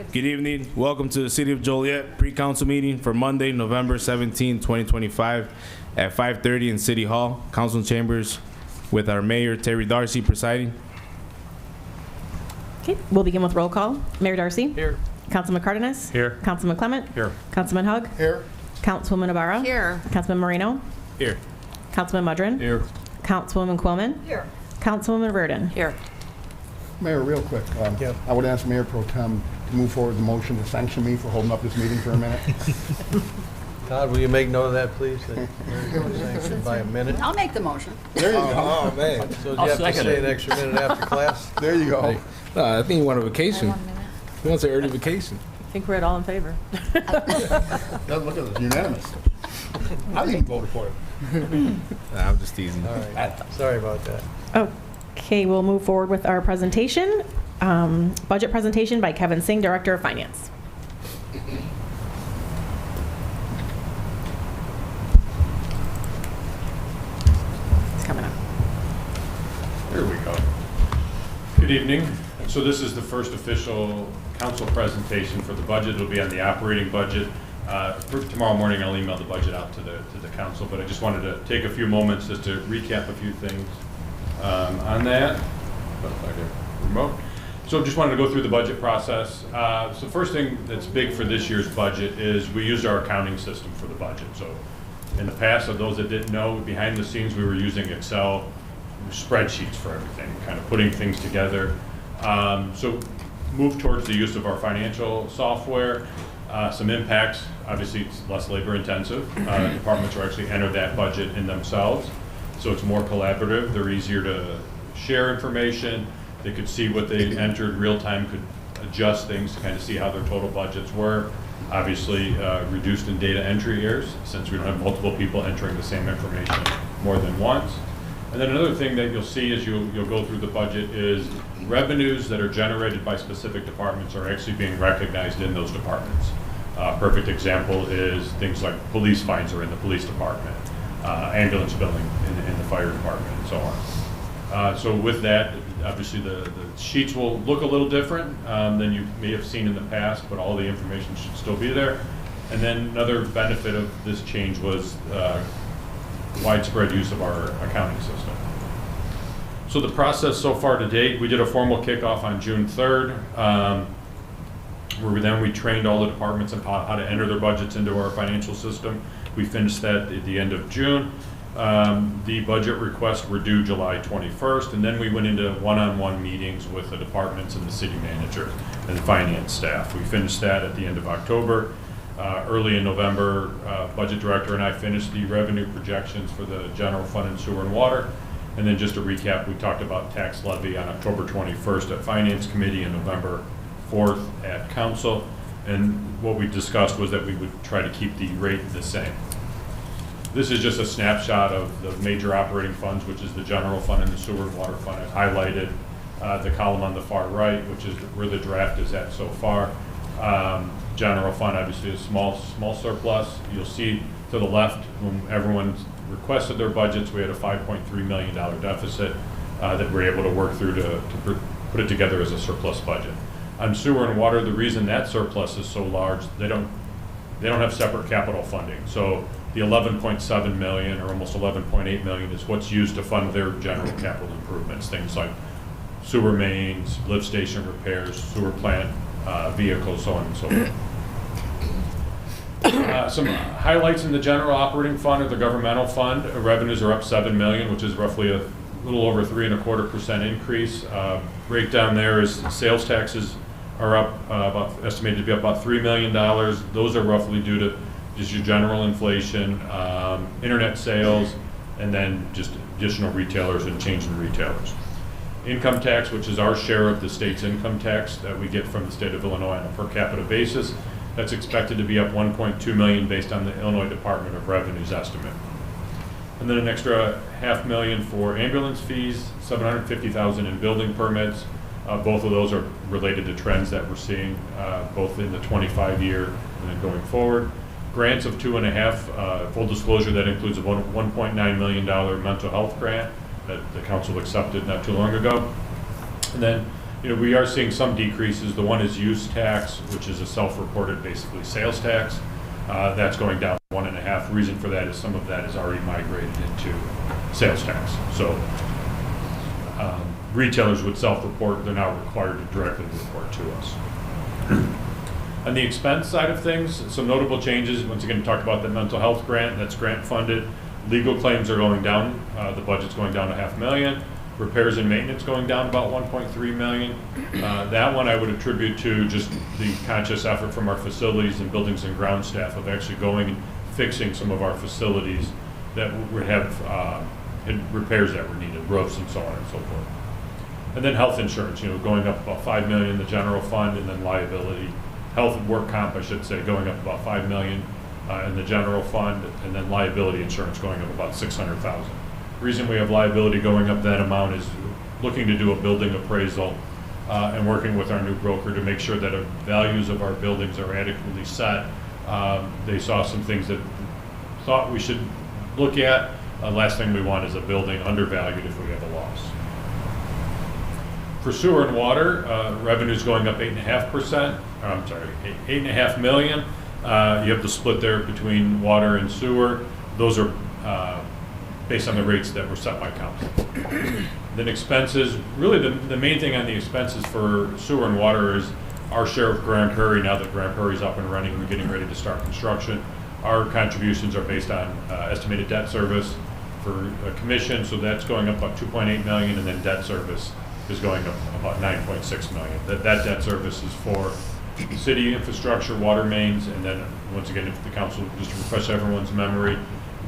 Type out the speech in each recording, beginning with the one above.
Good evening. Welcome to the City of Joliet pre-council meeting for Monday, November 17, 2025 at 5:30 in City Hall, Council Chambers, with our Mayor, Terry Darcy, presiding. Okay, we'll begin with roll call. Mayor Darcy? Here. Councilman Cardenas? Here. Councilman Clement? Here. Councilman Hug? Here. Councilwoman Navarro? Here. Councilman Moreno? Here. Councilman Mudrin? Here. Councilwoman Quillman? Here. Councilwoman Verdon? Here. Mayor, real quick, Yep. I would ask Mayor Pro Tem to move forward the motion to sanction me for holding up this meeting for a minute. Todd, will you make note of that, please? That Mary's sanctioned by a minute. I'll make the motion. There you go. Oh, man. So do you have to stay an extra minute after class? There you go. I think he wanted a vacation. He wants an early vacation. I think we're all in favor. Look at this, unanimous. I didn't vote for it. I'm just teasing. All right. Sorry about that. Okay, we'll move forward with our presentation. Budget presentation by Kevin Singh, Director of Finance. It's coming up. Here we go. Good evening. So this is the first official council presentation for the budget. It'll be on the operating budget. For tomorrow morning, I'll email the budget out to the council, but I just wanted to take a few moments just to recap a few things on that. Remote. So just wanted to go through the budget process. So first thing that's big for this year's budget is we used our accounting system for the budget. So in the past, for those that didn't know, behind the scenes, we were using Excel spreadsheets for everything, kind of putting things together. So move towards the use of our financial software. Some impacts, obviously it's less labor intensive. Departments will actually enter that budget in themselves. So it's more collaborative. They're easier to share information. They could see what they entered real time, could adjust things to kind of see how their total budgets were. Obviously reduced in data entry errors since we don't have multiple people entering the same information more than once. And then another thing that you'll see as you'll go through the budget is revenues that are generated by specific departments are actually being recognized in those departments. Perfect example is things like police fines are in the police department, ambulance billing in the fire department, and so on. So with that, obviously the sheets will look a little different than you may have seen in the past, but all the information should still be there. And then another benefit of this change was widespread use of our accounting system. So the process so far to date, we did a formal kickoff on June 3rd, where we trained all the departments on how to enter their budgets into our financial system. We finished that at the end of June. The budget requests were due July 21st, and then we went into one-on-one meetings with the departments and the city manager and the finance staff. We finished that at the end of October. Early in November, budget director and I finished the revenue projections for the general fund and sewer and water. And then just to recap, we talked about tax levy on October 21st at Finance Committee and November 4th at Council. And what we discussed was that we would try to keep the rate the same. This is just a snapshot of the major operating funds, which is the general fund and the sewer and water fund. I've highlighted the column on the far right, which is where the draft is at so far. General fund, obviously a small surplus. You'll see to the left, when everyone requested their budgets, we had a $5.3 million deficit that we're able to work through to put it together as a surplus budget. On sewer and water, the reason that surplus is so large, they don't have separate capital funding. So the 11.7 million or almost 11.8 million is what's used to fund their general capital improvements, things like sewer mains, lift station repairs, sewer plant vehicles, so on and so forth. Some highlights in the general operating fund or the governmental fund. Revenues are up 7 million, which is roughly a little over 3.25% increase. Breakdown there is sales taxes are up estimated to be up about $3 million. Those are roughly due to just your general inflation, internet sales, and then just additional retailers and change in retailers. Income tax, which is our share of the state's income tax that we get from the state of Illinois on a per capita basis, that's expected to be up 1.2 million based on the Illinois Department of Revenue's estimate. And then an extra $500,000 for ambulance fees, $750,000 in building permits. Both of those are related to trends that we're seeing both in the 25-year and then going forward. Grants of 2.5, full disclosure, that includes a $1.9 million mental health grant that the council accepted not too long ago. And then we are seeing some decreases. The one is use tax, which is a self-reported, basically sales tax. That's going down 1.5. Reason for that is some of that is already migrated into sales tax. So retailers would self-report. They're now required to directly report to us. On the expense side of things, some notable changes. Once again, talk about the mental health grant. That's grant funded. Legal claims are going down. The budget's going down $500,000. Repairs and maintenance going down about $1.3 million. That one I would attribute to just the conscious effort from our facilities and buildings and ground staff of actually going and fixing some of our facilities that would have had repairs that were needed, roofs and so on and so forth. And then health insurance, going up about $5 million in the general fund, and then liability, health and work comp, I should say, going up about $5 million in the general fund, and then liability insurance going up about $600,000. Reason we have liability going up that amount is looking to do a building appraisal and working with our new broker to make sure that our values of our buildings are adequately set. They saw some things that thought we should look at. Last thing we want is a building undervalued if we have a loss. For sewer and water, revenue's going up 8.5%. I'm sorry, $8.5 million. You have the split there between water and sewer. Those are based on the rates that were set by council. Then expenses, really the main thing on the expenses for sewer and water is our share of Grand Prairie. Now that Grand Prairie's up and running, we're getting ready to start construction. Our contributions are based on estimated debt service for a commission, so that's going up about $2.8 million, and then debt service is going up about $9.6 million. That debt service is for city infrastructure, water mains, and then once again, if the council, just to refresh everyone's memory,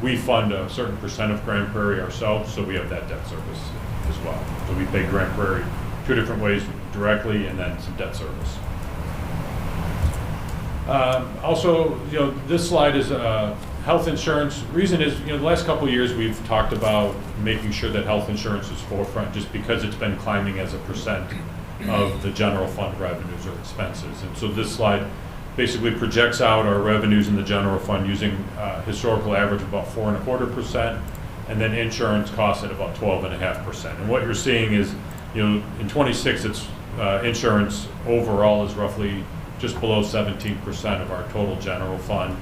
we fund a certain percent of Grand Prairie ourselves, so we have that debt service as well. So we pay Grand Prairie two different ways, directly and then some debt service. Also, this slide is health insurance. Reason is, the last couple of years we've talked about making sure that health insurance is forefront just because it's been climbing as a percent of the general fund revenues or expenses. And so this slide basically projects out our revenues in the general fund using historical average of about 4.25%, and then insurance costs at about 12.5%. And what you're seeing is, in 26, it's insurance overall is roughly just below 17% of our total general fund.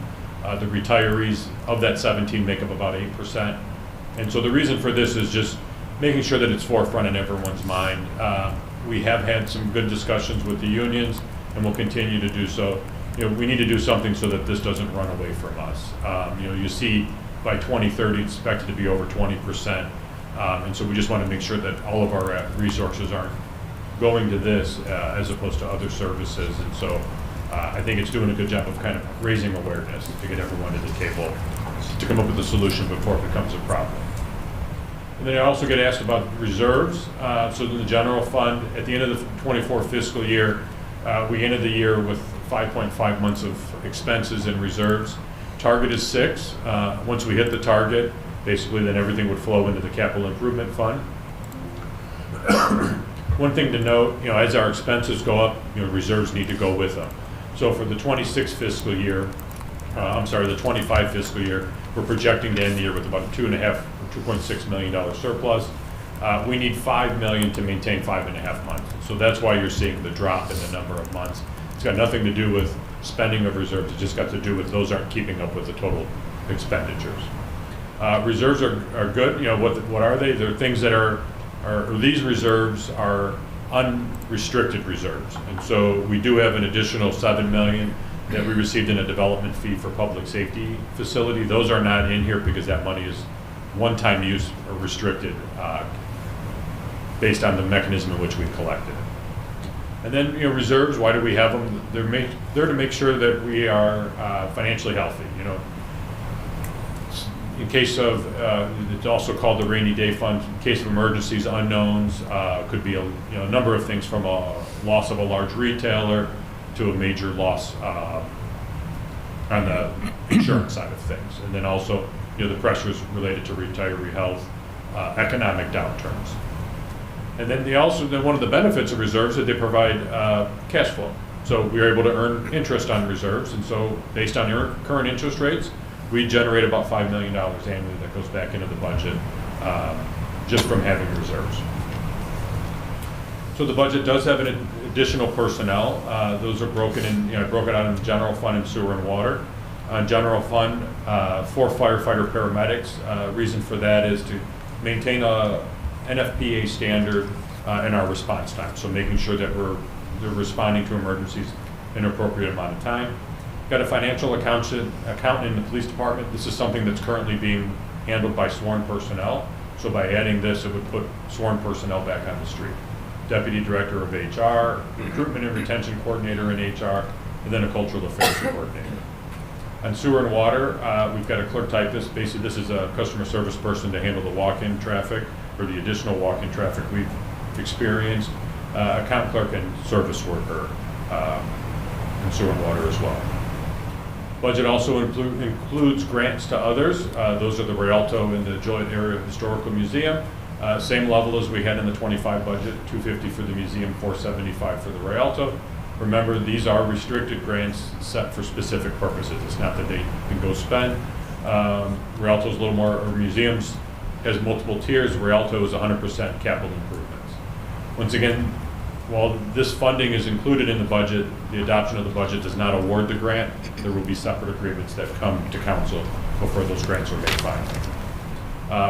The retirees of that 17 make up about 8%. And so the reason for this is just making sure that it's forefront in everyone's mind. We have had some good discussions with the unions, and we'll continue to do so. We need to do something so that this doesn't run away from us. You see by 2030 it's expected to be over 20%. And so we just want to make sure that all of our resources aren't going to this as opposed to other services. And so I think it's doing a good job of kind of raising awareness to get everyone to the table to come up with a solution before it becomes a problem. And then I also get asked about reserves. So in the general fund, at the end of the 24 fiscal year, we ended the year with 5.5 months of expenses and reserves. Target is 6. Once we hit the target, basically then everything would flow into the capital improvement fund. One thing to note, as our expenses go up, reserves need to go with them. So for the 26 fiscal year, the 25 fiscal year, we're projecting to end the year with about a $2.6 million surplus. We need $5 million to maintain 5.5 months. So that's why you're seeing the drop in the number of months. It's got nothing to do with spending of reserves. It just got to do with those aren't keeping up with the total expenditures. Reserves are good. What are they? They're things that are these reserves are unrestricted reserves. And so we do have an additional $7 million that we received in a development fee for public safety facility. Those are not in here because that money is one-time use or restricted based on the mechanism in which we collected it. And then, reserves, why do we have them? They're to make sure that we are financially healthy. In case of, it's also called the rainy day fund. In case of emergencies, unknowns, could be a number of things from a loss of a large retailer to a major loss on the insurance side of things. And then also, the pressures related to retiree health, economic downturns. And then one of the benefits of reserves is that they provide cash flow. So we are able to earn interest on reserves. And so based on your current interest rates, we generate about $5 million annually that goes back into the budget just from having reserves. So the budget does have an additional personnel. Those are broken in, I broke it out in general fund and sewer and water. General fund, 4 firefighter paramedics. Reason for that is to maintain a NFPA standard in our response time. So making sure that they're responding to emergencies in an appropriate amount of time. Got a financial accountant in the police department. This is something that's currently being handled by sworn personnel. So by adding this, it would put sworn personnel back on the street. Deputy Director of HR, Recruitment and Retention Coordinator in HR, and then a Cultural Affairs Coordinator. On sewer and water, we've got a clerk typist. Basically, this is a customer service person to handle the walk-in traffic or the additional walk-in traffic we've experienced. Account clerk and service worker in sewer and water as well. Budget also includes grants to others. Those are the Rialto and the Joliet Area Historical Museum. Same level as we had in the 25 budget, $250 for the museum, $475 for the Rialto. Remember, these are restricted grants set for specific purposes. It's not that they can go spend. Rialto's a little more, or museums has multiple tiers. Rialto is 100% capital improvements. Once again, while this funding is included in the budget, the adoption of the budget does not award the grant. There will be separate agreements that come to council before those grants are made final.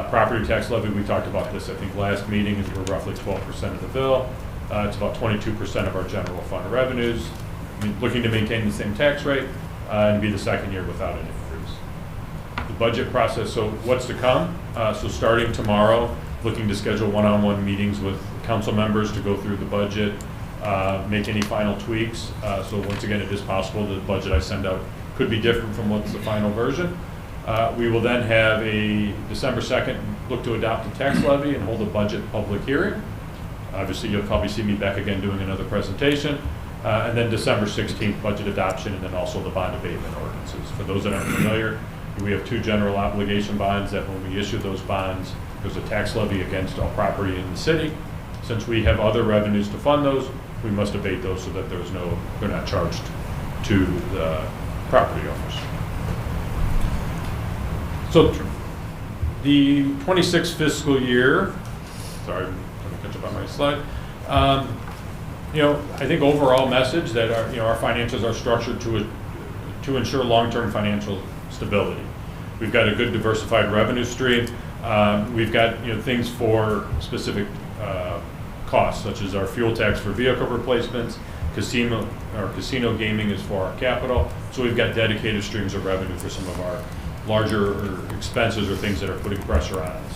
Property tax levy, we talked about this, I think, last meeting, is we're roughly 12% of the bill. It's about 22% of our general fund revenues. Looking to maintain the same tax rate and be the second year without an increase. The budget process, so what's to come? So starting tomorrow, looking to schedule one-on-one meetings with council members to go through the budget, make any final tweaks. So once again, it is possible the budget I send out could be different from what's the final version. We will then have a December 2nd look to adopt the tax levy and hold a budget public hearing. Obviously, you'll probably see me back again doing another presentation. And then December 16th, budget adoption, and then also the bond abatement ordinances. For those that aren't familiar, we have 2 general obligation bonds that when we issue those bonds, there's a tax levy against all property in the city. Since we have other revenues to fund those, we must abate those so that they're not charged to the property owners. So the 26th fiscal year, sorry, I'm going to catch up on my slide. I think overall message that our finances are structured to ensure long-term financial stability. We've got a good diversified revenue stream. We've got things for specific costs, such as our fuel tax for vehicle replacements, casino gaming is for our capital. So we've got dedicated streams of revenue for some of our larger expenses or things that are putting pressure on us.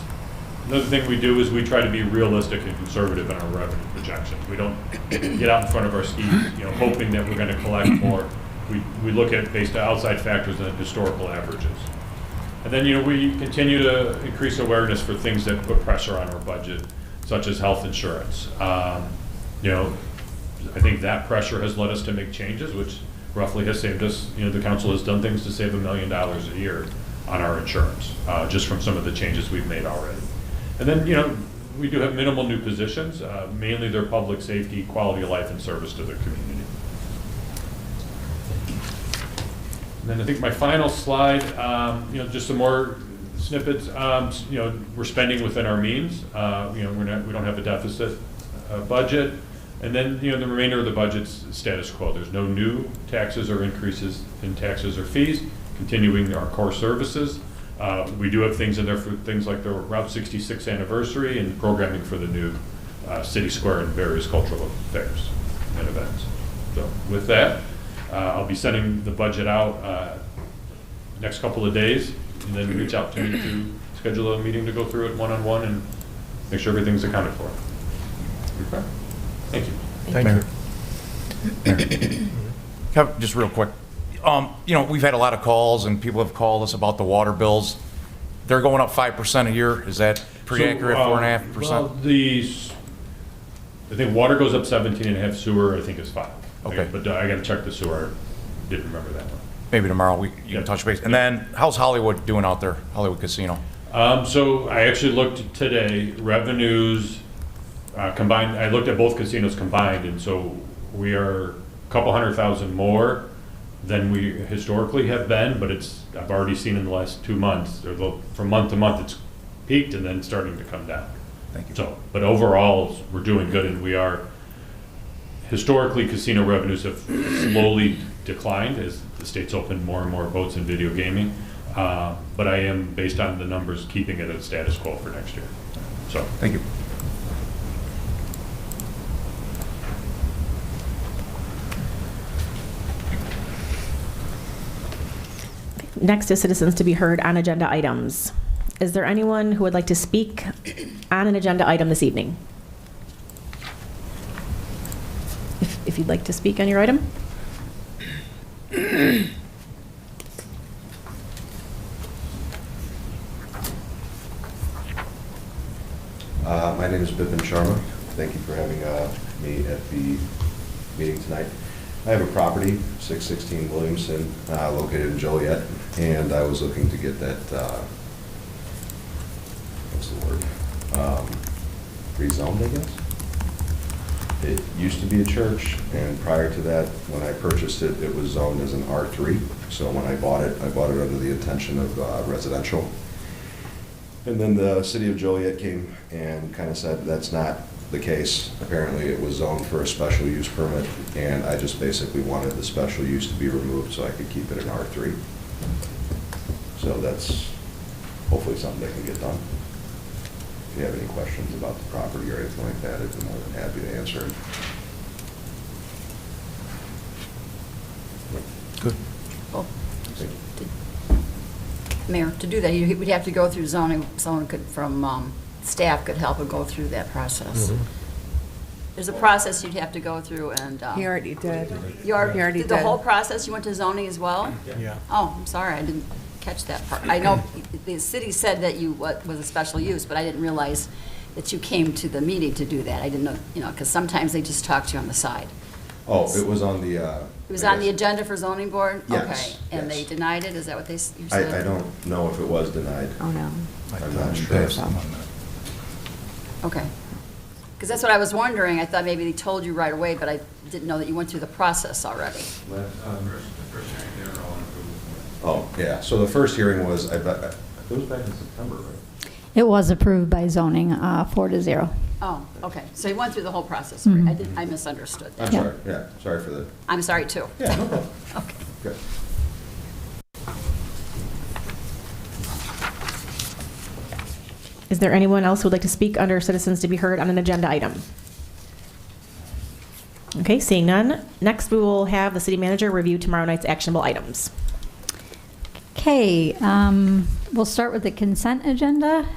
Another thing we do is we try to be realistic and conservative in our revenue projections. We don't get out in front of our skis, hoping that we're going to collect more. We look at based on outside factors and historical averages. And then, we continue to increase awareness for things that put pressure on our budget, such as health insurance. I think that pressure has led us to make changes, which roughly has saved us, the council has done things to save $1 million a year on our insurance, just from some of the changes we've made already. And then, we do have minimal new positions, mainly they're public safety, quality of life, and service to their community. And then I think my final slide, just some more snippets. We're spending within our means. We don't have a deficit budget. And then, the remainder of the budget's status quo. There's no new taxes or increases in taxes or fees, continuing our core services. We do have things in there for things like the Route 66 anniversary and programming for the new City Square and various cultural affairs and events. So with that, I'll be sending the budget out next couple of days, and then reach out to me to schedule a meeting to go through it one-on-one and make sure everything's accounted for. Okay. Thank you. Thank you. Kevin, just real quick. We've had a lot of calls and people have called us about the water bills. They're going up 5% a year. Is that pretty accurate, 4.5%? Well, I think water goes up 17.5, sewer I think is 5. Okay. But I got to check the sewer. Didn't remember that one. Maybe tomorrow you can touch base. And then how's Hollywood doing out there, Hollywood Casino? So I actually looked today, revenues combined. I looked at both casinos combined, and so we are a couple $100,000 more than we historically have been, but I've already seen in the last 2 months, or from month to month, it's peaked and then starting to come down. Thank you. So, but overall, we're doing good, and we are Historically, casino revenues have slowly declined as the state's opened more and more boats in video gaming. But I am, based on the numbers, keeping it at status quo for next year. So, Thank you. Next is citizens to be heard on agenda items. Is there anyone who would like to speak on an agenda item this evening? If you'd like to speak on your item? My name is Bipin Sharma. Thank you for having me at the meeting tonight. I have a property, 616 Williamson, located in Joliet, and I was looking to get that, what's the word? Rezoned, I guess? It used to be a church, and prior to that, when I purchased it, it was zoned as an R3. So when I bought it under the intention of residential. And then the city of Joliet came and kind of said that's not the case. Apparently it was zoned for a special use permit, and I just basically wanted the special use to be removed so I could keep it in R3. So that's hopefully something that can get done. If you have any questions about the property or anything like that, I'd be more than happy to answer it. Good. Well, Thank you. Mayor, to do that, we'd have to go through zoning. Someone could, from staff could help and go through that process. There's a process you'd have to go through, and... He already did. You He already did the did. whole process? You went to zoning as well? Yeah. Oh, I'm sorry, I didn't catch that part. I know the city said that you was a special use, but I didn't realize that you came to the meeting to do that. I didn't know, because sometimes they just talk to you on the side. Oh, it was on the... It was on the agenda for zoning board? Yes, Okay, and they yes. denied it? Is that what you said? I don't know if it was denied. Oh, no. I'm not sure. Okay. Because that's what I was wondering. I thought maybe they told you right away, but I didn't know that you went through the process already. Oh, yeah, so the first hearing was, it was back in September, right? It was approved by zoning, 4-0. Oh, okay. So you went through the whole process. I misunderstood I'm that. Yeah. sorry, yeah, sorry for the, I'm sorry, too. yeah, no problem. Okay. Good. Is there anyone else who would like to speak under citizens to be heard on an agenda item? Okay, seeing none. Next, we will have the city manager review tomorrow night's actionable items. Okay, we'll start with the consent agenda.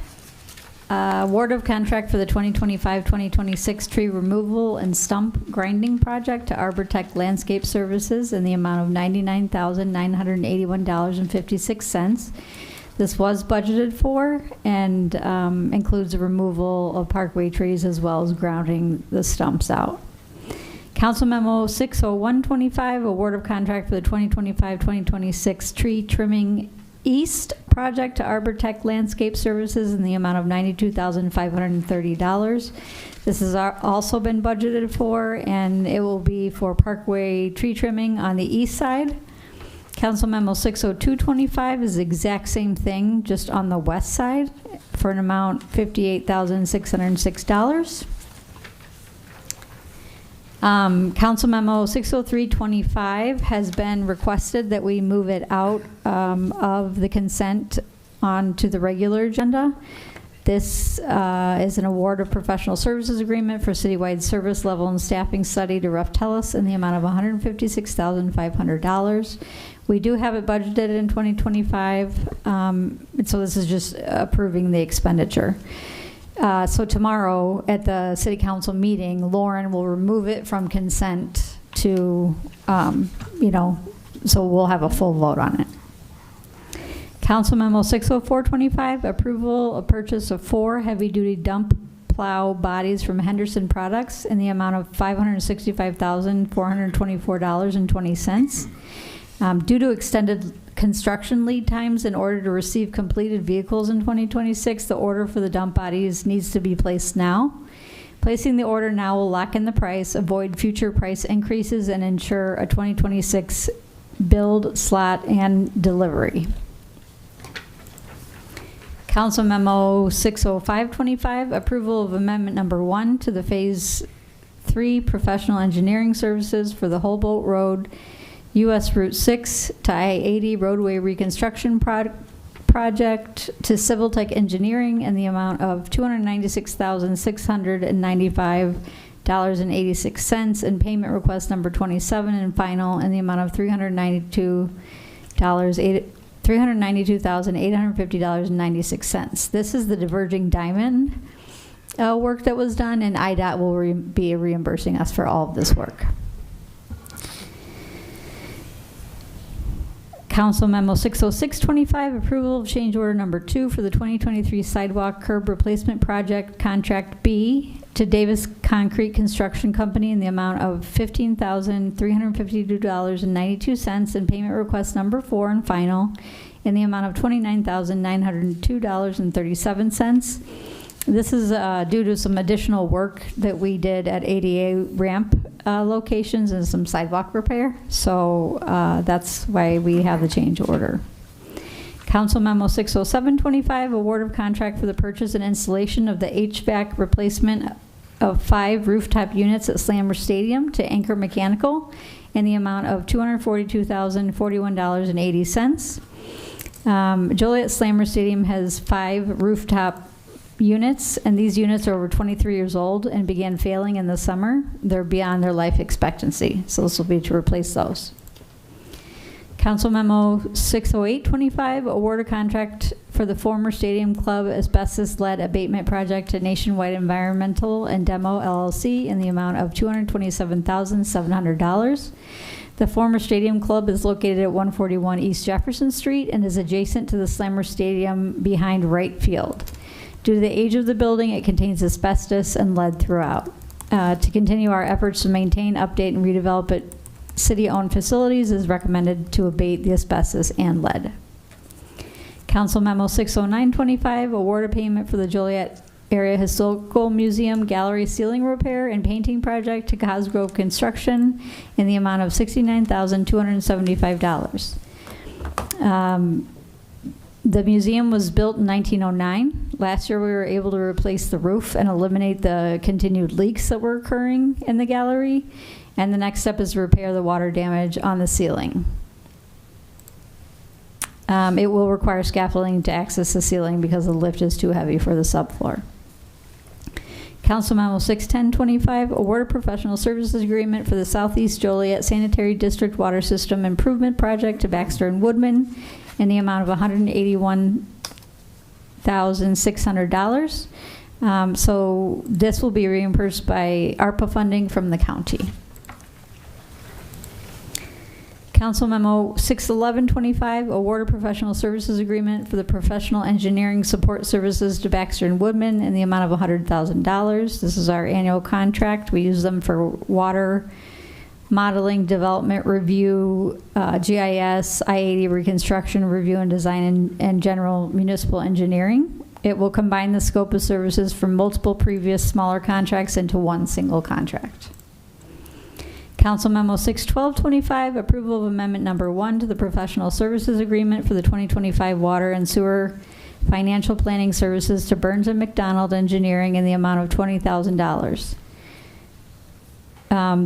Award of contract for the 2025-2026 tree removal and stump grinding project to Arbortech Landscape Services in the amount of $99,981.56. This was budgeted for and includes the removal of parkway trees as well as grounding the stumps out. Council Memo 60125, award of contract for the 2025-2026 tree trimming east project to Arbortech Landscape Services in the amount of $92,530. This has also been budgeted for, and it will be for parkway tree trimming on the east side. Council Memo 60225 is the exact same thing, just on the west side, for an amount $58,606. Council Memo 60325 has been requested that we move it out of the consent onto the regular agenda. This is an award of professional services agreement for citywide service level and staffing study to Ruff Tellis in the amount of $156,500. We do have it budgeted in 2025, and so this is just approving the expenditure. So tomorrow at the city council meeting, Lauren will remove it from consent to, so we'll have a full vote on it. Council Memo 60425, approval of purchase of 4 heavy-duty dump plow bodies from Henderson Products in the amount of $565,424.20. Due to extended construction lead times in order to receive completed vehicles in 2026, the order for the dump bodies needs to be placed now. Placing the order now will lock in the price, avoid future price increases, and ensure a 2026 build, slot, and delivery. Council Memo 60525, approval of amendment number 1 to the Phase 3, professional engineering services for the Holbolt Road, US Route 6 to I-80 roadway reconstruction project to Civil Tech Engineering in the amount of $296,695.86, and payment request number 27 and final in the amount of $392,850.96. This is the diverging diamond work that was done, and IDOT will be reimbursing us for all of this work. Council Memo 60625, approval of change order number 2 for the 2023 sidewalk curb replacement project, contract B, to Davis Concrete Construction Company in the amount of $15,352.92, and payment request number 4 and final in the amount of $29,902.37. This is due to some additional work that we did at ADA ramp locations and some sidewalk repair. So that's why we have the change order. Council Memo 60725, award of contract for the purchase and installation of the HVAC replacement of 5 rooftop units at Slammer Stadium to Anchor Mechanical in the amount of $242,041.80. Joliet Slammer Stadium has 5 rooftop units, and these units are over 23 years old and began failing in the summer. They're beyond their life expectancy, so this will be to replace those. Council Memo 60825, award a contract for the former Stadium Club asbestos lead abatement project to Nationwide Environmental and Demo LLC in the amount of $227,700. The former Stadium Club is located at 141 East Jefferson Street and is adjacent to the Slammer Stadium behind right field. Due to the age of the building, it contains asbestos and lead throughout. To continue our efforts to maintain, update, and redevelop it, city-owned facilities is recommended to abate the asbestos and lead. Council Memo 60925, award a payment for the Joliet Area Historical Museum gallery ceiling repair and painting project to Cosgrove Construction in the amount of $69,275. The museum was built in 1909. Last year we were able to replace the roof and eliminate the continued leaks that were occurring in the gallery. And the next step is to repair the water damage on the ceiling. It will require scaffolding to access the ceiling because the lift is too heavy for the subfloor. Council Memo 61025, award a professional services agreement for the Southeast Joliet Sanitary District Water System Improvement Project to Baxter and Woodman in the amount of $181,600. So this will be reimbursed by ARPA funding from the county. Council Memo 61125, award a professional services agreement for the professional engineering support services to Baxter and Woodman in the amount of $100,000. This is our annual contract. We use them for water modeling, development review, GIS, I-80 reconstruction review and design, and general municipal engineering. It will combine the scope of services from multiple previous smaller contracts into one single contract. Council Memo 61225, approval of amendment number 1 to the professional services agreement for the 2025 water and sewer financial planning services to Burns and McDonald Engineering in the amount of $20,000.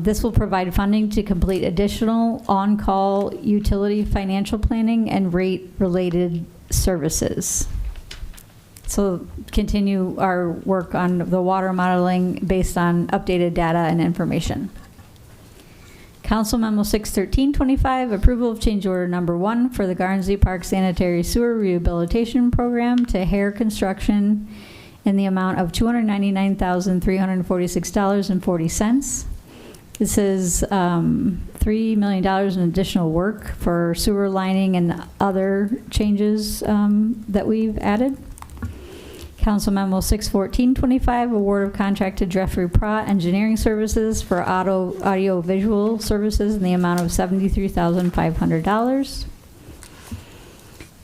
This will provide funding to complete additional on-call utility financial planning and rate-related services. So continue our work on the water modeling based on updated data and information. Council Memo 61325, approval of change order number 1 for the Garnsey Park Sanitary Sewer Rehabilitation Program to Hare Construction in the amount of $299,346.40. This is $3 million in additional work for sewer lining and other changes that we've added. Council Memo 61425, award of contract to Jeffrey Pratt Engineering Services for audio-visual services in the amount of $73,500.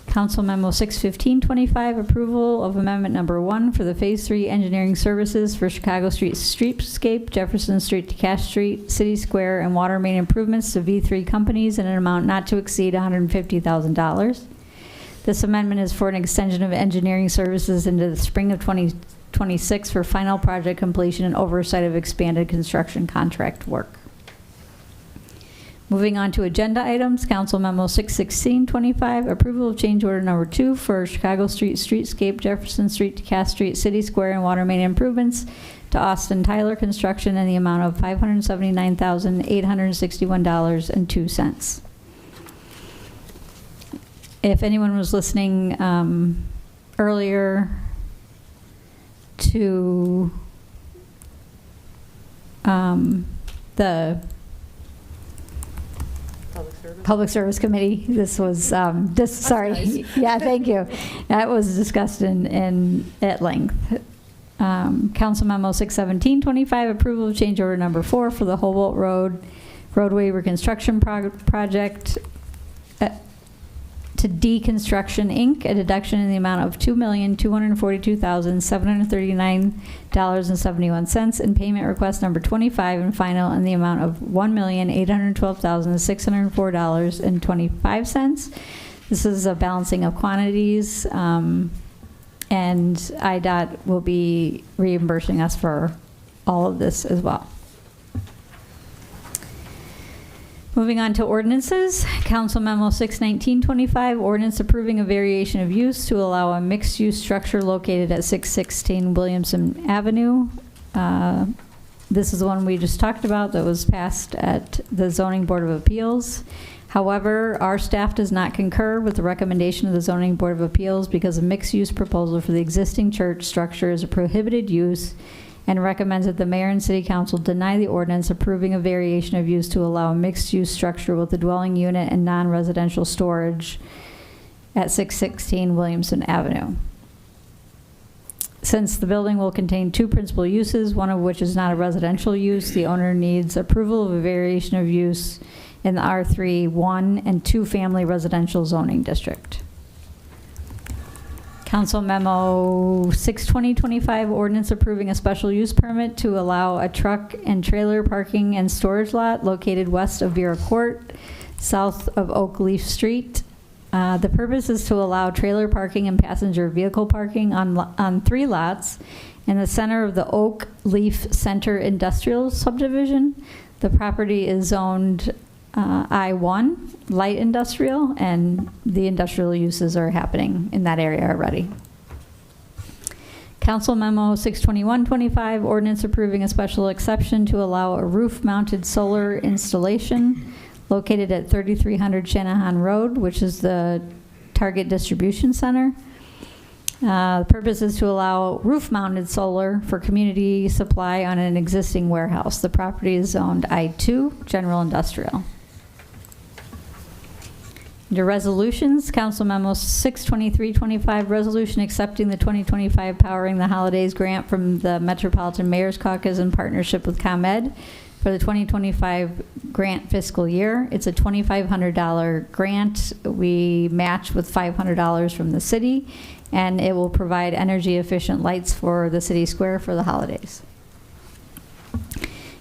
Council Memo 61525, approval of amendment number 1 for the Phase 3 engineering services for Chicago Street Streetscape, Jefferson Street to Cash Street, City Square, and water main improvements to V3 companies in an amount not to exceed $150,000. This amendment is for an extension of engineering services into the spring of 2020 2026 for final project completion and oversight of expanded construction contract work. Moving on to agenda items, Council Memo 61625, approval of change order number 2 for Chicago Street Streetscape, Jefferson Street to Cass Street, City Square, and water main improvements to Austin Tyler Construction in the amount of $579,861.02. If anyone was listening earlier to the Public Service Committee, this was sorry. nice. Yeah, thank you. That was discussed at length. Council Memo 61725, approval of change order number 4 for the Hobart Road roadway reconstruction project to Deconstruction Inc., a deduction in the amount of $2,242,739.71, and payment request number 25 and final in the amount of $1,812,604.25. This is a balancing of quantities, and IDOT will be reimbursing us for all of this as well. Moving on to ordinances, Council Memo 61925, ordinance approving a variation of use to allow a mixed-use structure located at 616 Williamson Avenue. This is the one we just talked about that was passed at the Zoning Board of Appeals. However, our staff does not concur with the recommendation of the Zoning Board of Appeals because a mixed-use proposal for the existing church structure is a prohibited use, and recommends that the mayor and city council deny the ordinance approving a variation of use to allow a mixed-use structure with a dwelling unit and non-residential storage at 616 Williamson Avenue. Since the building will contain 2 principal uses, one of which is not a residential use, the owner needs approval of a variation of use in the R3 1 and 2 family residential zoning district. Council Memo 62025, ordinance approving a special use permit to allow a truck and trailer parking and storage lot located west of Vera Court, south of Oak Leaf Street. The purpose is to allow trailer parking and passenger vehicle parking on 3 lots in the center of the Oak Leaf Center Industrial Subdivision. The property is zoned I-1, light industrial, and the industrial uses are happening in that area already. Council Memo 62125, ordinance approving a special exception to allow a roof-mounted solar installation located at 3300 Shanahan Road, which is the Target Distribution Center. The purpose is to allow roof-mounted solar for community supply on an existing warehouse. The property is zoned I-2, general industrial. Under resolutions, Council Memo 62325, resolution accepting the 2025 Powering the Holidays grant from the Metropolitan Mayor's Caucus in partnership with ComEd for the 2025 grant fiscal year. It's a $2,500 grant. We match with $500 from the city, and it will provide energy efficient lights for the city square for the holidays.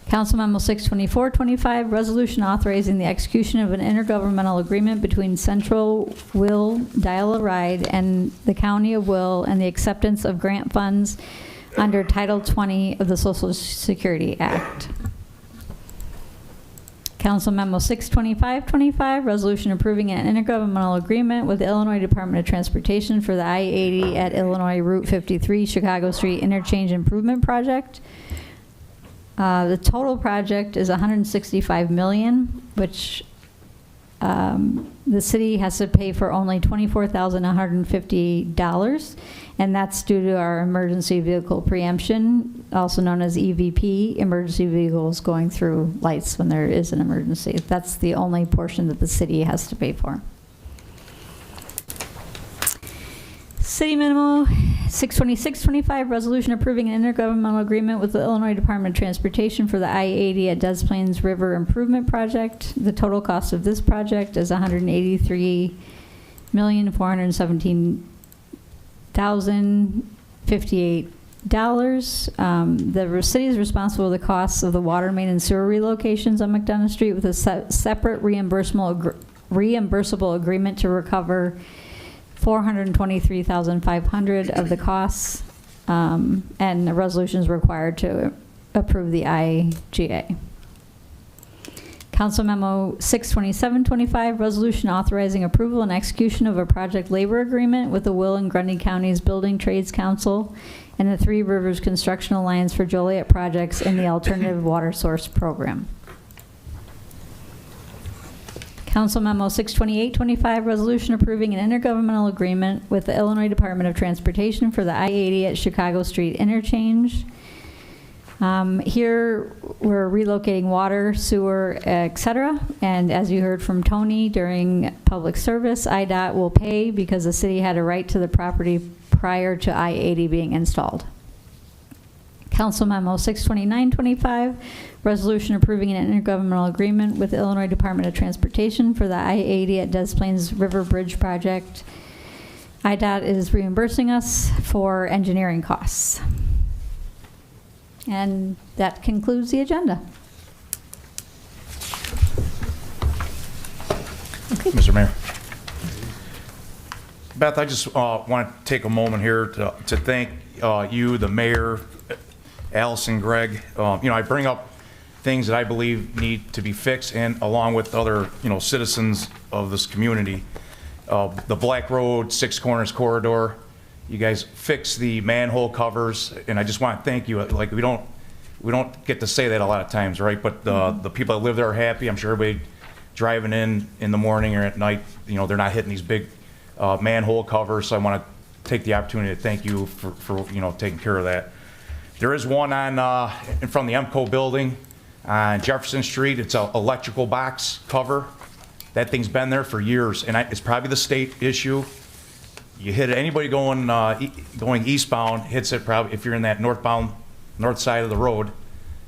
Council Memo 62425, resolution authorizing the execution of an intergovernmental agreement between Central Will Dial-A-Ride and the County of Will and the acceptance of grant funds under Title 20 of the Social Security Act. Council Memo 62525, resolution approving an intergovernmental agreement with the Illinois Department of Transportation for the I-80 at Illinois Route 53 Chicago Street Interchange Improvement Project. The total project is $165 million, which the city has to pay for only $24,150, and that's due to our emergency vehicle preemption, also known as EVP, emergency vehicles going through lights when there is an emergency. That's the only portion that the city has to pay for. City Memo 62625, resolution approving an intergovernmental agreement with the Illinois Department of Transportation for the I-80 at Des Plaines River Improvement Project. The total cost of this project is $183,417,058. The city is responsible for the costs of the water main and sewer relocations on McDonough Street with a separate reimbursable agreement to recover $423,500 of the costs. and a resolution is required to approve the IGA. Council Memo 62725, resolution authorizing approval and execution of a project labor agreement with the Will and Grundy Counties Building Trades Council and the Three Rivers Construction Alliance for Joliet projects in the Alternative Water Source Program. Council Memo 62825, resolution approving an intergovernmental agreement with the Illinois Department of Transportation for the I-80 at Chicago Street interchange. Here, we're relocating water, sewer, et cetera, and as you heard from Tony during public service, IDOT will pay because the city had a right to the property prior to I-80 being installed. Council Memo 62925, resolution approving an intergovernmental agreement with the Illinois Department of Transportation for the I-80 at Des Plaines River Bridge project. IDOT is reimbursing us for engineering costs. And that concludes the agenda. Okay. Mr. Mayor. Beth, I just want to take a moment here to thank you, the mayor, Allison, Greg. I bring up things that I believe need to be fixed, and along with other, citizens of this community. The Black Road, Six Corners corridor, you guys fixed the manhole covers, and I just want to thank you. Like, we don't get to say that a lot of times, right? But the people that live there are happy. I'm sure everybody driving in the morning or at night, they're not hitting these big manhole covers. So I want to take the opportunity to thank you for taking care of that. There is one on in front of the EMCO building on Jefferson Street. It's an electrical box cover. That thing's been there for years, and it's probably the state issue. You hit it. Anybody going eastbound hits it. Probably if you're in that north side of the road,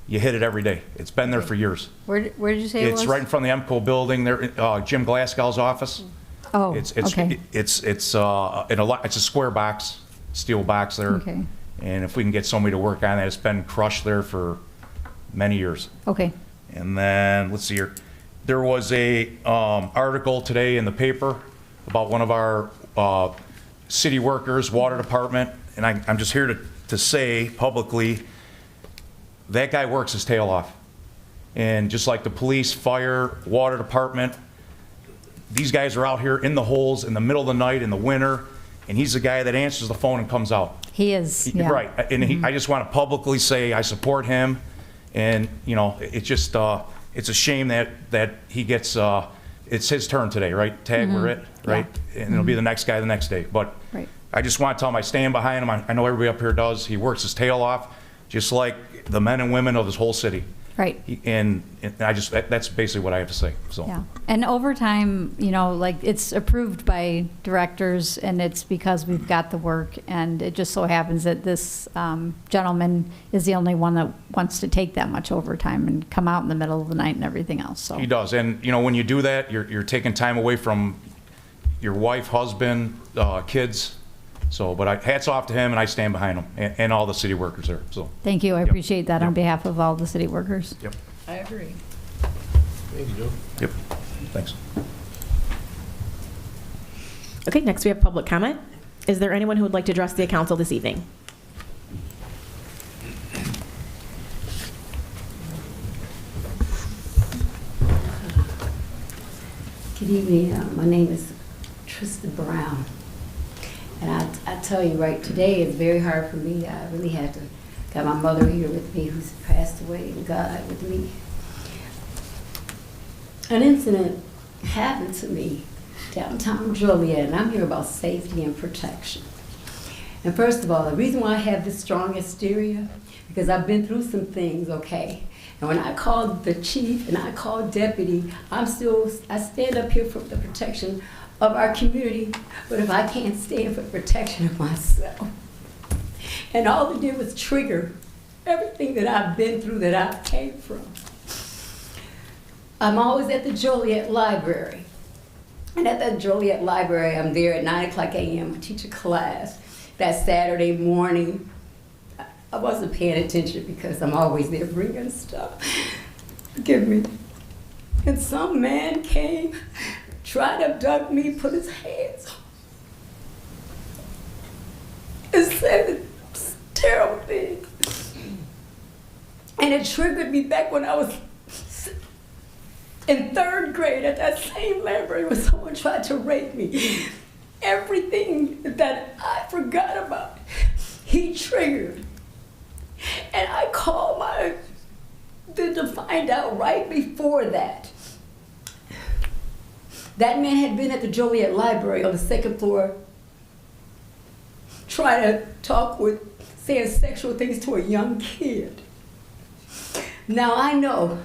you hit it every day. It's been there for years. Where did you say it was? It's right in front of the EMCO building. There, Jim Glasgow's office. Oh, okay. It's a square box, steel box there. Okay. And if we can get somebody to work on that, it's been crushed there for many years. Okay. And then let's see here. There was a article today in the paper about one of our city workers, water department, and I'm just here to say publicly that guy works his tail off. And just like the police, fire, water department, these guys are out here in the holes in the middle of the night in the winter, and he's the guy that answers the phone and comes out. He is, yeah. Right, and I just want to publicly say I support him, and it's just it's a shame that he gets it's his turn today, right? Tag, we're it, right? Yeah. And it'll be the next guy the next day. But right. I just want to tell him I stand behind him. I know everybody up here does. He works his tail off, just like the men and women of this whole city. Right. And that's basically what I have to say. So. Yeah. And overtime, like it's approved by directors, and it's because we've got the work, and it just so happens that this gentleman is the only one that wants to take that much overtime and come out in the middle of the night and everything else. So. He does. And, when you do that, you're taking time away from your wife, husband, kids. So, but hats off to him, and I stand behind him and all the city workers there. So. Thank you. I appreciate that on behalf of all the city workers. Yep. I agree. Thank you, Joe. Yep. Thanks. Okay, next we have public comment. Is there anyone who would like to address the council this evening? Good evening. My name is Trista Brown. And I tell you, right, today is very hard for me. I really had to got my mother here with me who's passed away, and God with me. An incident happened to me downtown Joliet, and I'm here about safety and protection. And first of all, the reason why I have this strong hysteria, because I've been through some things, okay? And when I called the chief and I called deputy, I stand up here for the protection of our community, but if I can't stand for the protection of myself. And all it did was trigger everything that I've been through, that I came from. I'm always at the Joliet Library. And at the Joliet Library, I'm there at 9:00 a.m. I teach a class. That Saturday morning, I wasn't paying attention because I'm always there bringing stuff. Forgive me. And some man came, tried to abduct me, put his hands on me, and said, terrible thing. And it triggered me back when I was in 3rd grade at that same library when someone tried to rape me. Everything that I forgot about, he triggered. And I called to find out right before that. That man had been at the Joliet library on the 2nd floor trying to talk saying sexual things to a young kid. Now I know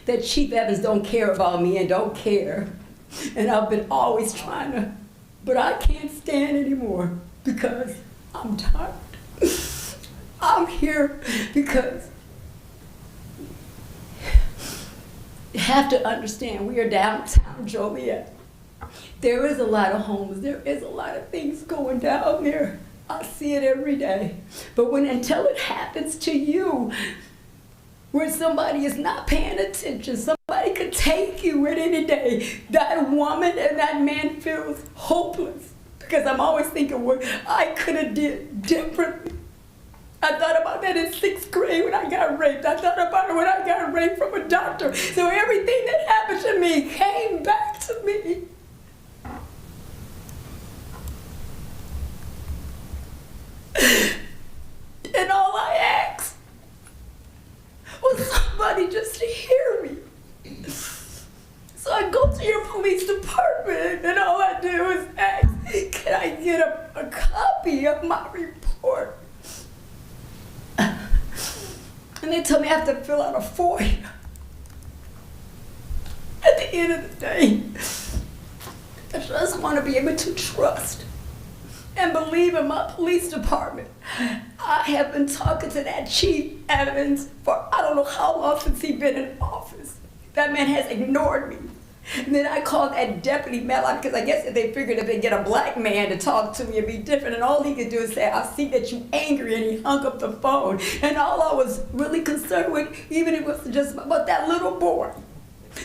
that Chief Evans don't care about me and don't care. And I've been always trying to, but I can't stand anymore because I'm tired. I'm here because you have to understand we are downtown Joliet. There is a lot of homes. There is a lot of things going down there. I see it every day. But until it happens to you, where somebody is not paying attention, somebody could take you at any day. That woman and that man feels hopeless because I'm always thinking what I could have did differently. I thought about that in 6th grade when I got raped. I thought about it when I got raped from a doctor. So everything that happened to me came back to me. And all I asked was somebody just to hear me. So I go to your police department and all I do is ask, can I get a copy of my report? And they tell me I have to fill out a FOIA. At the end of the day, I just want to be able to trust and believe in my police department. I have been talking to that Chief Evans for I don't know how long since he's been in office. That man has ignored me. And then I called that Deputy Melon because I guess if they figured if they get a black man to talk to me, it'd be different. And all he could do is say, I see that you angry, and he hung up the phone. And all I was really concerned with, even if it was just about that little boy.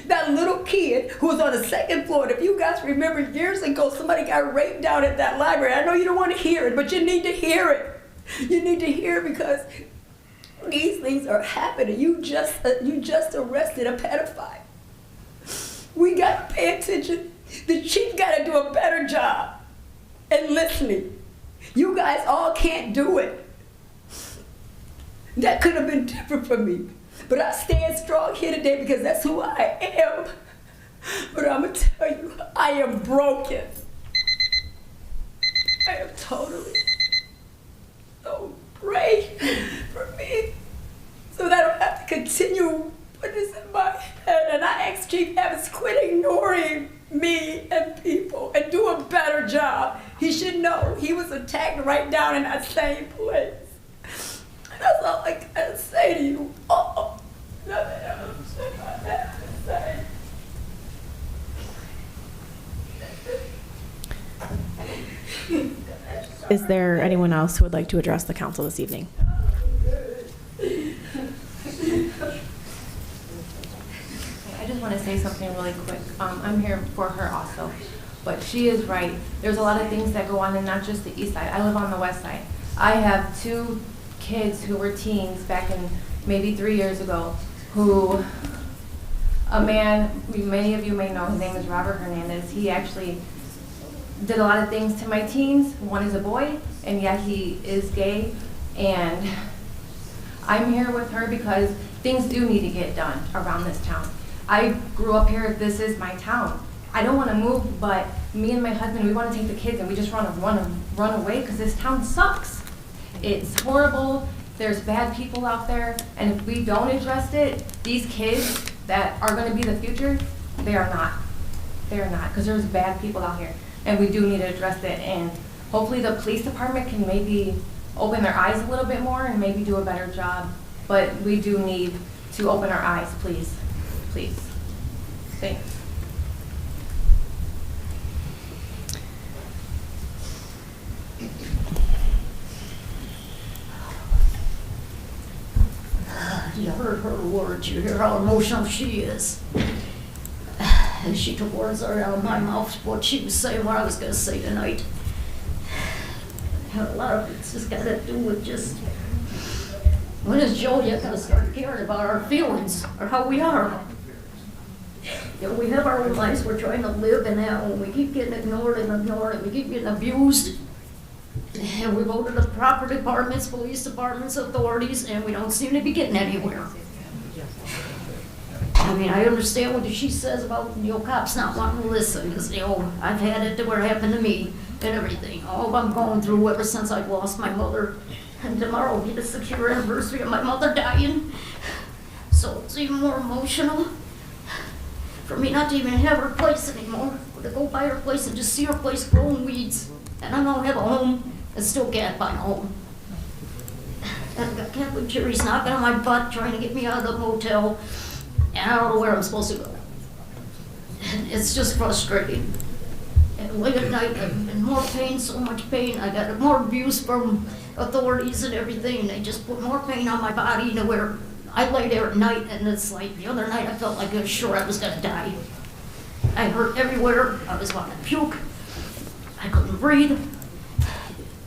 That little kid who was on the 2nd floor. And if you guys remember years ago, somebody got raped down at that library. I know you don't want to hear it, but you need to hear it. You need to hear it because these things are happening. You just arrested a pedophile. We got to pay attention. The chief got to do a better job in listening. You guys all can't do it. That could have been different for me. But I stand strong here today because that's who I am. But I'm going to tell you, I am broken. I am totally. So pray for me so that I don't have to continue putting this in my head. And I ask Chief Evans, quit ignoring me and people and do a better job. He should know he was attacked right down in that same place. And that's all I gotta say to you. Oh, nothing else I have to say. Is there anyone else who would like to address the council this evening? I just want to say something really quick. I'm here for her also, but she is right. There's a lot of things that go on, and not just the east side. I live on the west side. I have 2 kids who were teens back in maybe 3 years ago, who a man, many of you may know, his name is Robert Hernandez. He actually did a lot of things to my teens. One is a boy, and yet he is gay. And I'm here with her because things do need to get done around this town. I grew up here. This is my town. I don't want to move, but me and my husband, we want to take the kids and we just want to run away because this town sucks. It's horrible. There's bad people out there, and if we don't address it, these kids that are going to be the future, they are not. They are not, because there's bad people out here, and we do need to address it. And hopefully the police department can maybe open their eyes a little bit more and maybe do a better job. But we do need to open our eyes, please. Please. Thanks. You heard her words. You hear how emotional she is. And she took words right out of my mouth, what she was saying, what I was going to say tonight. And a lot of it's just got to do with just When is Joliet gonna start caring about our feelings or how we are? You know, we have our own lives we're trying to live, and that when we keep getting ignored and we keep getting abused, and we go to the proper departments, police departments, authorities, and we don't seem to be getting anywhere. I mean, I understand what she says about, you know, cops not wanting to listen, because, you know, I've had it to where it happened to me and everything. All I'm going through ever since I've lost my mother, and tomorrow will be the 6-year anniversary of my mother dying. So it's even more emotional for me not to even have her place anymore, or to go by her place and just see her place growing weeds. And I don't have a home, and still can't find a home. And I've got Catholic juries knocking on my butt, trying to get me out of the motel, and I don't know where I'm supposed to go. And it's just frustrating. And late at night, I'm in more pain, so much pain. I got more abuse from authorities and everything, and they just put more pain on my body to where I lay there at night, and it's like the other night I felt like I was sure I was gonna die. I hurt everywhere. I was wanting to puke. I couldn't breathe.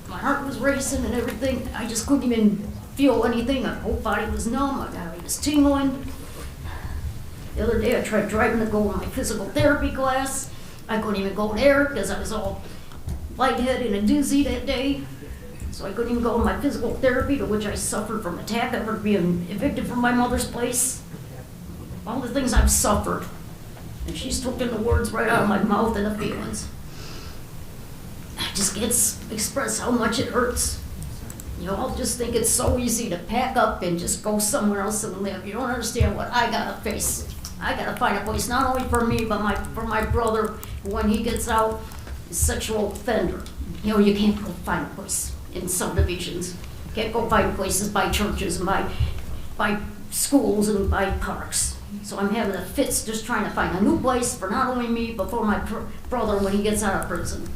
My heart was racing and everything. I just couldn't even feel anything. My whole body was numb. My body was tingling. The other day I tried driving to go to my physical therapy class. I couldn't even go there because I was all lightheaded and dizzy that day. So I couldn't even go to my physical therapy, to which I suffered from attack after being evicted from my mother's place. All the things I've suffered. And she's taken the words right out of my mouth and the feelings. I just can't express how much it hurts. You know, I'll just think it's so easy to pack up and just go somewhere else and live. You don't understand what I gotta face. I gotta find a place, not only for me, but for my brother, who when he gets out, is a sexual offender. You know, you can't go find a place in subdivisions. You can't go find places by churches and by schools and by parks. So I'm having a fits just trying to find a new place for not only me, but for my brother when he gets out of prison.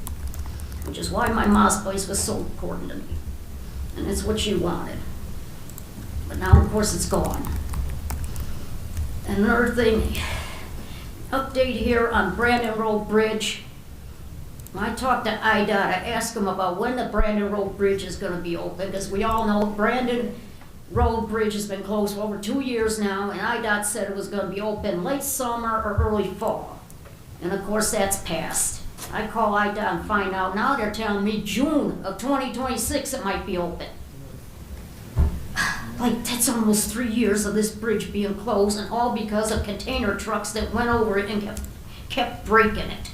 Which is why my mom's place was so important to me. And it's what she wanted. But now, of course, it's gone. And another thing, update here on Brandon Road Bridge. When I talked to IDOT, I asked them about when the Brandon Road Bridge is gonna be open, because we all know Brandon Road Bridge has been closed for over 2 years now, and IDOT said it was gonna be open late summer or early fall. And of course, that's passed. I call IDOT and find out, now they're telling me June of 2026 it might be open. Like, that's almost 3 years of this bridge being closed, and all because of container trucks that went over it and kept breaking it,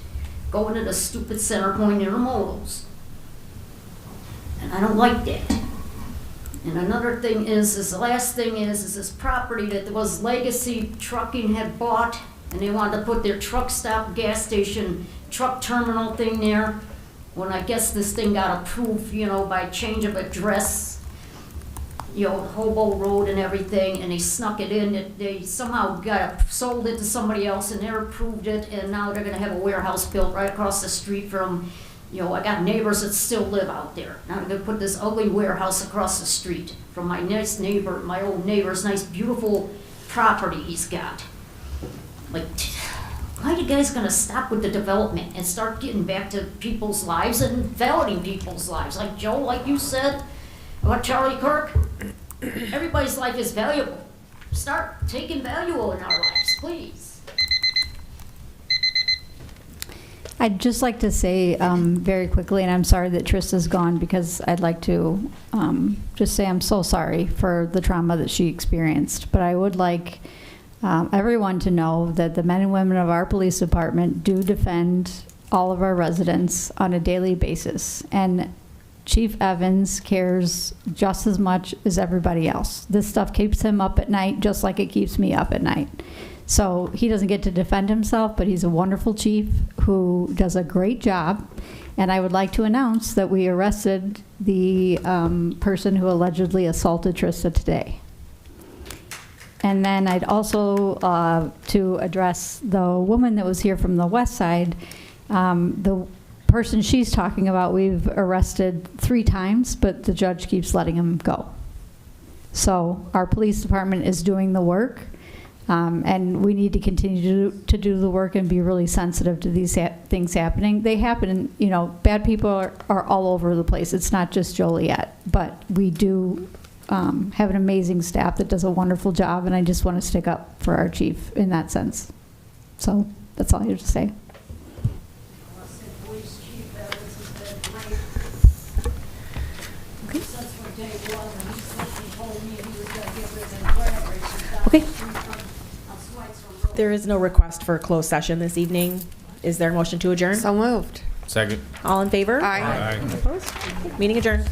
going to the stupid center point intermodals. And I don't like that. And another thing is the last thing is this property that there was Legacy Trucking had bought, and they wanted to put their truck stop, gas station, truck terminal thing there. When I guess this thing got approved, you know, by change of address, you know, Hobo Road and everything, and they snuck it in. They somehow sold it to somebody else, and they approved it, and now they're gonna have a warehouse built right across the street from, you know, I got neighbors that still live out there. Now they're gonna put this ugly warehouse across the street from my nice neighbor, my old neighbor's nice, beautiful property he's got. Like, why are you guys gonna stop with the development and start getting back to people's lives and valuing people's lives? Like Joe, like you said, about Charlie Kirk, everybody's life is valuable. Start taking value in our lives, please. I'd just like to say very quickly, and I'm sorry that Trista's gone, because I'd like to just say I'm so sorry for the trauma that she experienced. But I would like everyone to know that the men and women of our police department do defend all of our residents on a daily basis. And Chief Evans cares just as much as everybody else. This stuff keeps him up at night just like it keeps me up at night. So he doesn't get to defend himself, but he's a wonderful chief who does a great job. And I would like to announce that we arrested the person who allegedly assaulted Trista today. And then I'd also, to address the woman that was here from the west side, the person she's talking about, we've arrested 3 times, but the judge keeps letting him go. So our police department is doing the work, and we need to continue to do the work and be really sensitive to these things happening. They happen, you know, bad people are all over the place. It's not just Joliet, but we do have an amazing staff that does a wonderful job, and I just want to stick up for our chief in that sense. So that's all I have to say. Okay. There is no request for a closed session this evening. Is there a motion to adjourn? So moved. Second. All in favor? Aye. Opposed? Meeting adjourned.